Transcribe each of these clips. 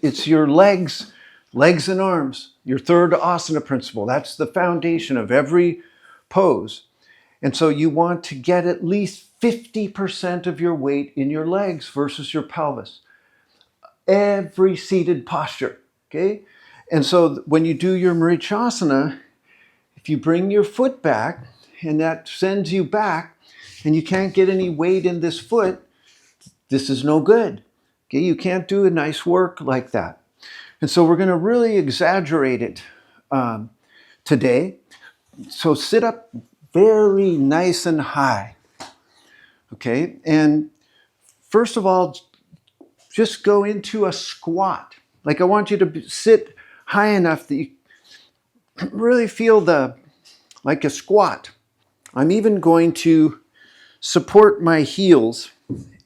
It's your legs and arms, your third asana principle. That's the foundation of every pose. And so you want to get at least 50% of your weight in your legs versus your pelvis. Every seated posture, okay? And so when you do your Marichyasana, if you bring your foot back and that sends you back and you can't get any weight in this foot, this is no good. Okay, you can't do a nice work like that. And so we're going to really exaggerate it today. So sit up very nice and high. Okay, and first of all, just go into a squat. Like I want you to sit high enough that you really feel like a squat. I'm even going to support my heels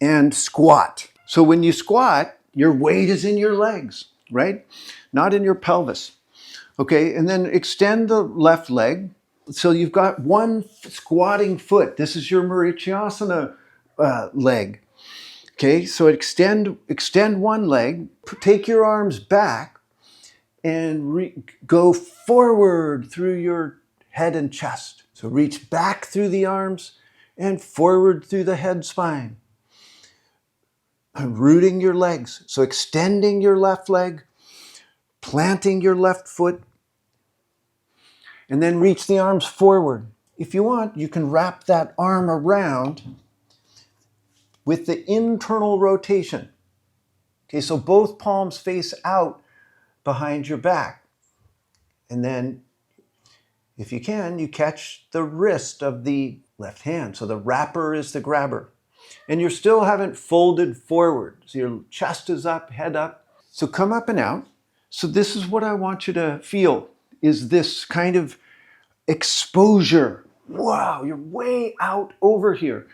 and squat. So when you squat, your weight is in your legs, right? Not in your pelvis. Okay, and then extend the left leg. So you've got one squatting foot. This is your Marichyasana leg. Okay, so extend one leg, take your arms back, and go forward through your head and chest. So reach back through the arms and forward through the head spine. Rooting your legs. So extending your left leg, planting your left foot, and then reach the arms forward. If you want, you can wrap that arm around with the internal rotation. Okay, so both palms face out behind your back. And then, if you can, you catch the wrist of the left hand. So the wrapper is the grabber. And you still haven't folded forward. So your chest is up, head up. So come up and out. So this is what I want you to feel, is this kind of exposure. Wow, you're way out over here.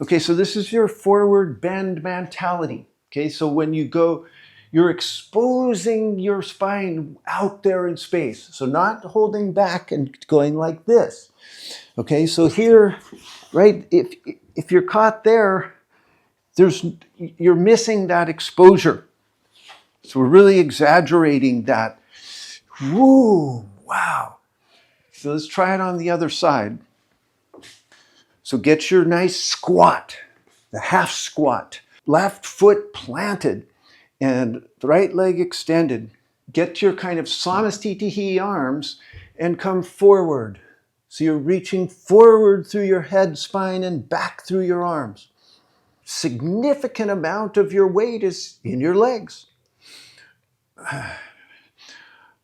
Okay, so this is your forward bend mentality. Okay, so when you go, you're exposing your spine out there in space. So not holding back and going like this. Okay, so here, right, if you're caught there, you're missing that exposure. So we're really exaggerating that. Woo, wow. So let's try it on the other side. So get your nice squat, the half squat. Left foot planted and the right leg extended. Get your kind of samastitihi arms and come forward. So you're reaching forward through your head, spine, and back through your arms. Significant amount of your weight is in your legs.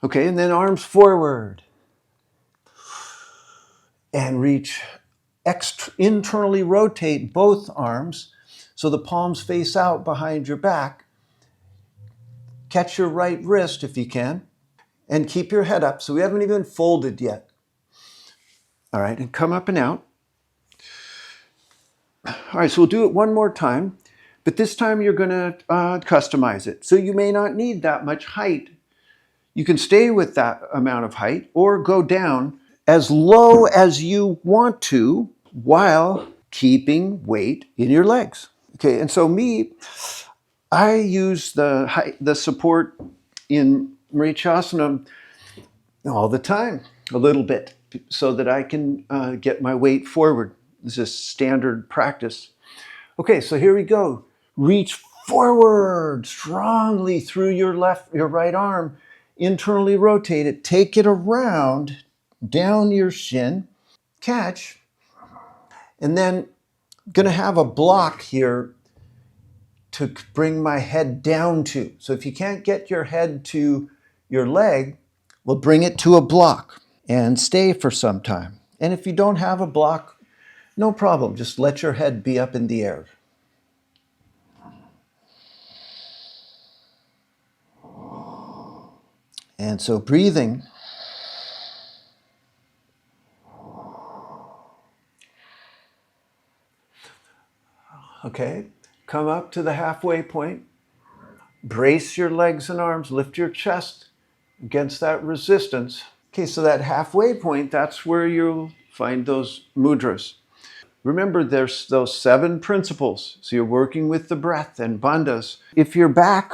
Okay, and then arms forward. And reach, internally rotate both arms so the palms face out behind your back. Catch your right wrist if you can, and keep your head up. So we haven't even folded yet. All right, and come up and out. All right, so we'll do it one more time, but this time you're going to customize it. So you may not need that much height. You can stay with that amount of height or go down as low as you want to while keeping weight in your legs. Okay, and so I use the support in Marichyasana all the time, a little bit, so that I can get my weight forward. This is standard practice. Okay, so here we go. Reach forward strongly through your right arm. Internally rotate it. Take it around, down your shin. Catch. And then I'm going to have a block here to bring my head down to. So if you can't get your head to your leg, we'll bring it to a block and stay for some time. And if you don't have a block, no problem. Just let your head be up in the air. And so breathing. Okay, come up to the halfway point. Brace your legs and arms. Lift your chest against that resistance. Okay, so that halfway point, that's where you'll find those mudras. Remember, there's those 7 principles. So you're working with the breath and bandhas. If you're back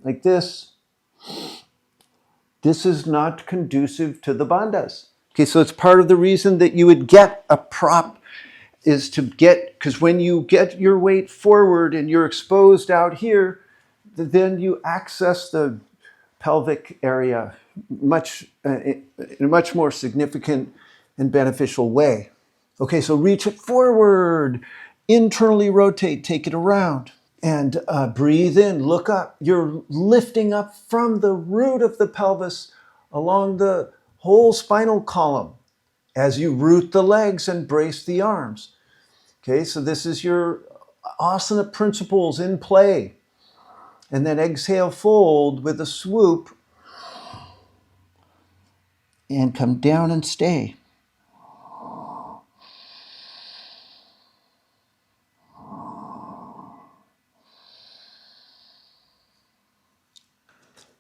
like this, this is not conducive to the bandhas. Okay, so it's part of the reason that you would get a prop is to get, because when you get your weight forward and you're exposed out here, then you access the pelvic area in a much more significant and beneficial way. Okay, so reach it forward, internally rotate, take it around, and breathe in, look up. You're lifting up from the root of the pelvis along the whole spinal column as you root the legs and brace the arms. Okay, so this is your asana principles in play. And then exhale, fold with a swoop, and come down and stay.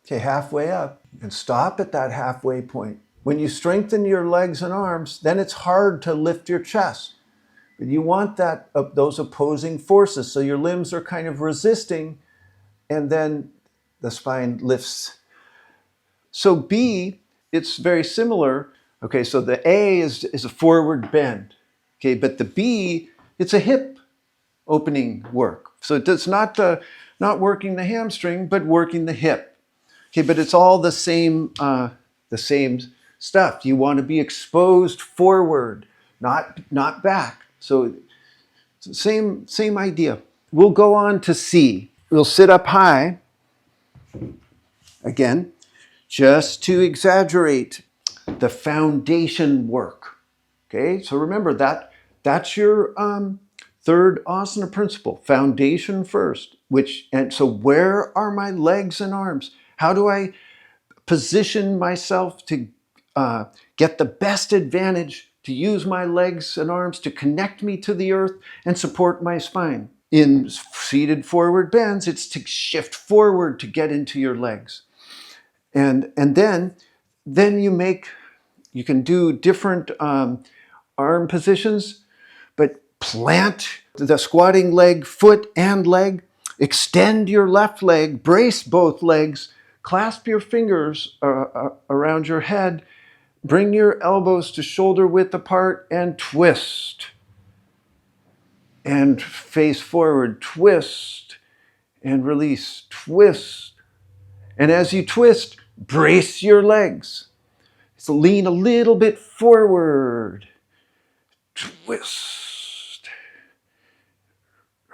Okay, halfway up, and stop at that halfway point. When you strengthen your legs and arms, then it's hard to lift your chest. But you want that those opposing forces, so your limbs are kind of resisting, and then the spine lifts. So B, it's very similar. Okay, so the A is a forward bend. Okay, but the B, it's a hip opening work. So it's not working the hamstring, but working the hip. Okay, but it's all the same stuff. You want to be exposed forward, not back. So same idea. We'll go on to C. We'll sit up high again, just to exaggerate the foundation work. Okay, so remember that's your third asana principle, foundation first. And so where are my legs and arms? How do I position myself to get the best advantage, to use my legs and arms to connect me to the earth and support my spine? In seated forward bends, it's to shift forward to get into your legs. And then you can do different arm positions, but plant the squatting leg, foot and leg, extend your left leg, brace both legs, clasp your fingers around your head, bring your elbows to shoulder width apart and twist. And face forward, twist and release, twist. And as you twist, brace your legs. So lean a little bit forward, twist.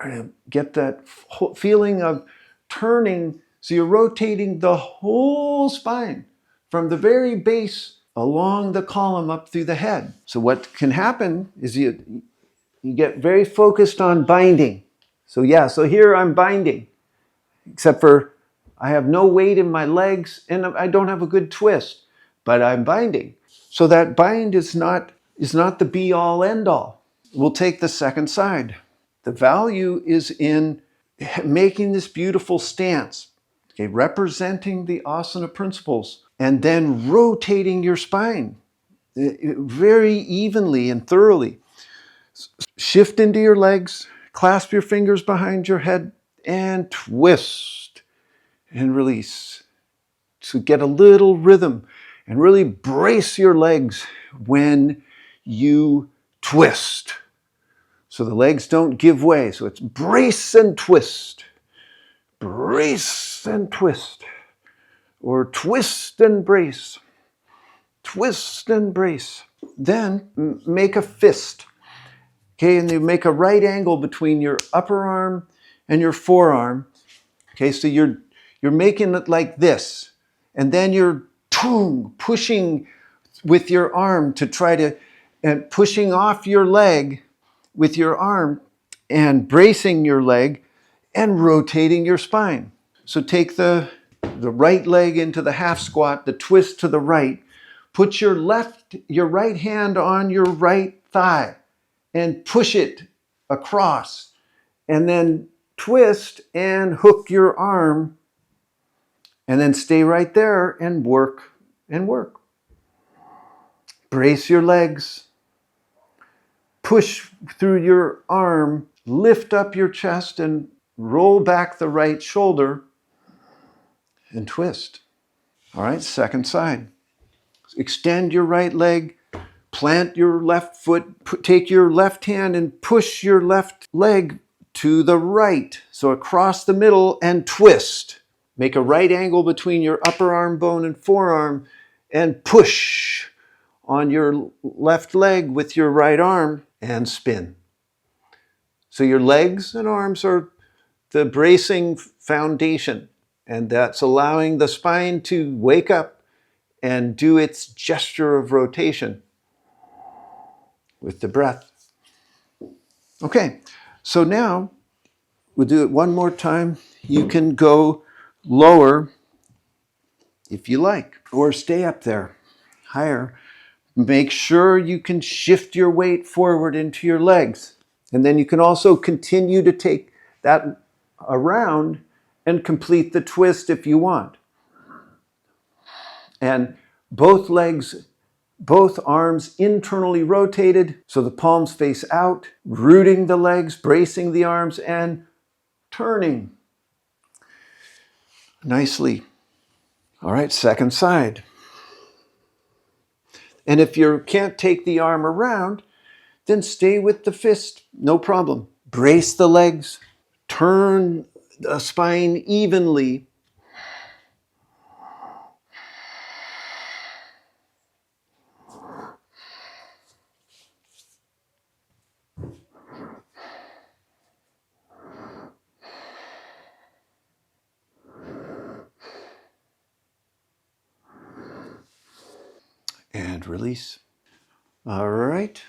Right, get that feeling of turning, so you're rotating the whole spine from the very base along the column up through the head. So what can happen is you get very focused on binding. So here I'm binding, except for I have no weight in my legs and I don't have a good twist, but I'm binding. So that bind is not the be all end all. We'll take the second side. The value is in making this beautiful stance, okay, representing the asana principles, and then rotating your spine very evenly and thoroughly. Shift into your legs, clasp your fingers behind your head, and twist and release. So get a little rhythm and really brace your legs when you twist. So the legs don't give way. So it's brace and twist, brace and twist, or twist and brace, twist and brace. Then make a fist. Okay, and you make a right angle between your upper arm and your forearm. Okay, so you're making it like this. And then you're pushing with your arm to try to, and pushing off your leg with your arm and bracing your leg and rotating your spine. So take the right leg into the half squat, the twist to the right. Put your right hand on your right thigh and push it across. And then twist and hook your arm. And then stay right there and work and work. Brace your legs. Push through your arm. Lift up your chest and roll back the right shoulder. and twist. All right, second side. Extend your right leg, plant your left foot, take your left hand and push your left leg to the right. So across the middle and twist. Make a right angle between your upper arm bone and forearm and push on your left leg with your right arm and spin. So your legs and arms are the bracing foundation, and that's allowing the spine to wake up and do its gesture of rotation with the breath. Okay, so now we'll do it one more time. You can go lower if you like, or stay up there higher. Make sure you can shift your weight forward into your legs. And then you can also continue to take that around and complete the twist if you want. And both legs, both arms internally rotated, so the palms face out, rooting the legs, bracing the arms, and turning nicely. All right, second side. And if you can't take the arm around, then stay with the fist, no problem. Brace the legs, turn the spine evenly. And release. All right.